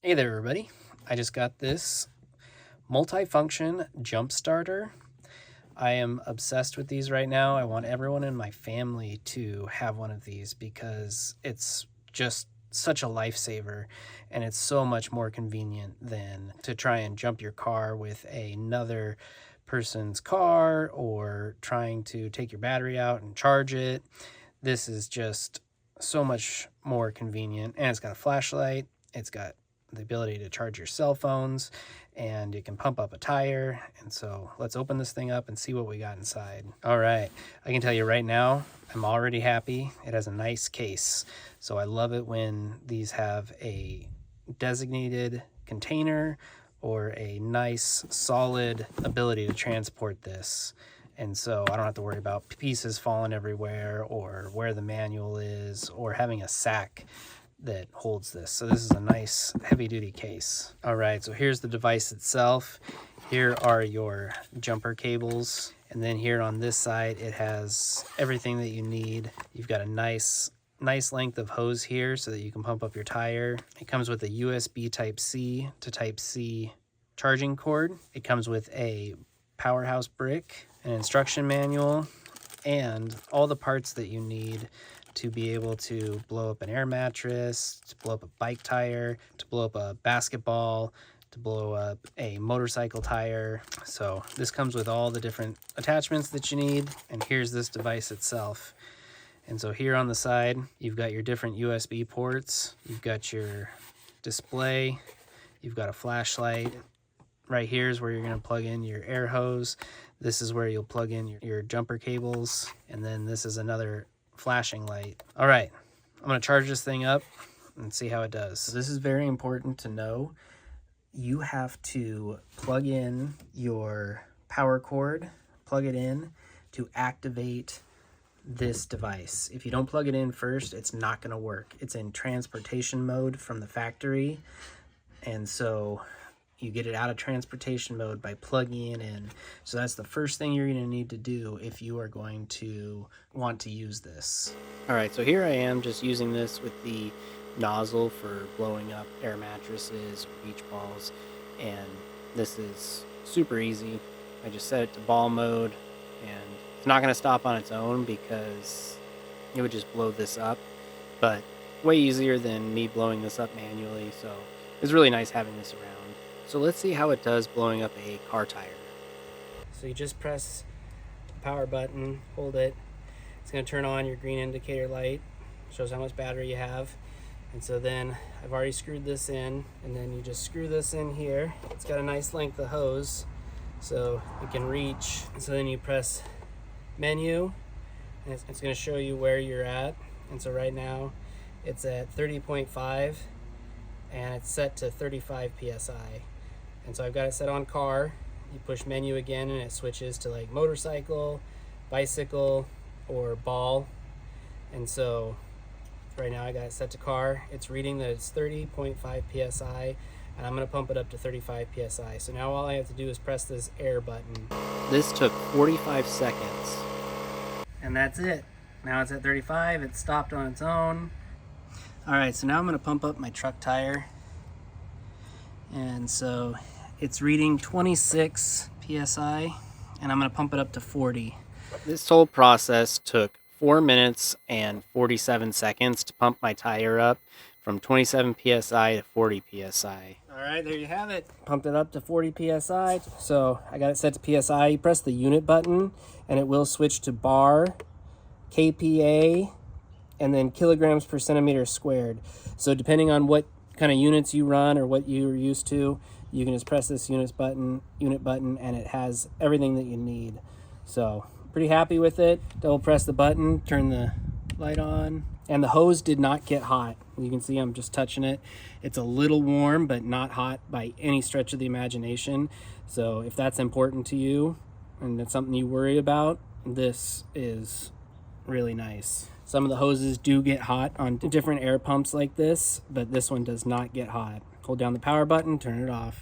Hey there, everybody. I just got this multifunction jump starter. I am obsessed with these right now. I want everyone in my family to have one of these because it's just such a lifesaver, and it's so much more convenient than to try and jump your car with another person's car or trying to take your battery out and charge it. This is just so much more convenient, and it's got a flashlight. It's got the ability to charge your cell phones, and you can pump up a tire. And so let's open this thing up and see what we got inside. All right, I can tell you right now, I'm already happy. It has a nice case. So I love it when these have a designated container or a nice solid ability to transport this. And so I don't have to worry about pieces falling everywhere or where the manual is or having a sack that holds this. So this is a nice heavy duty case. All right, so here's the device itself. Here are your jumper cables. And then here on this side, it has everything that you need. You've got a nice length of hose here so that you can pump up your tire. It comes with a USB Type-C to Type-C charging cord. It comes with a powerhouse brick, an instruction manual, and all the parts that you need to be able to blow up an air mattress, to blow up a bike tire, to blow up a basketball, to blow up a motorcycle tire. So this comes with all the different attachments that you need, and here's this device itself. And so here on the side, you've got your different USB ports, you've got your display, you've got a flashlight. Right here is where you're going to plug in your air hose. This is where you'll plug in your jumper cables, and then this is another flashing light. All right, I'm going to charge this thing up and see how it does. So this is very important to know. You have to plug in your power cord, plug it in to activate this device. If you don't plug it in first, it's not going to work. It's in transportation mode from the factory, and so you get it out of transportation mode by plugging it in. So that's the first thing you're going to need to do if you are going to want to use this. All right, so here I am just using this with the nozzle for blowing up air mattresses or beach balls, and this is super easy. I just set it to ball mode, and it's not going to stop on its own because it would just blow this up, but way easier than me blowing this up manually. So it's really nice having this around. So let's see how it does blowing up a car tire. So you just press the power button, hold it. It's going to turn on your green indicator light, shows how much battery you have. And so then I've already screwed this in, and then you just screw this in here. It's got a nice length of hose, so it can reach. And so then you press menu, and it's going to show you where you're at. And so right now it's at 30.5, and it's set to 35 PSI. And so I've got it set on car. You push menu again and it switches to like motorcycle, bicycle, or ball. And so right now I got it set to car. It's reading that it's 30.5 PSI, and I'm gonna pump it up to 35 PSI. So now all I have to do is press this air button. This took 45 seconds. And that's it. Now it's at 35, it stopped on its own. All right, so now I'm gonna pump up my truck tire. And so it's reading 26 PSI, and I'm gonna pump it up to 40. This whole process took 4 minutes and 47 seconds to pump my tire up from 27 PSI to 40 PSI. All right, there you have it. Pumped it up to 40 PSI. So I got it set to PSI. You press the unit button and it will switch to bar, kPa, and then kilograms per centimeter squared. So depending on what kind of units you run or what you're used to, you can just press this unit button, and it has everything that you need. So pretty happy with it. Double press the button, turn the light on, and the hose did not get hot. You can see I'm just touching it. It's a little warm, but not hot by any stretch of the imagination. So if that's important to you and it's something you worry about, this is really nice. Some of the hoses do get hot on different air pumps like this, but this one does not get hot. Hold down the power button, turn it off.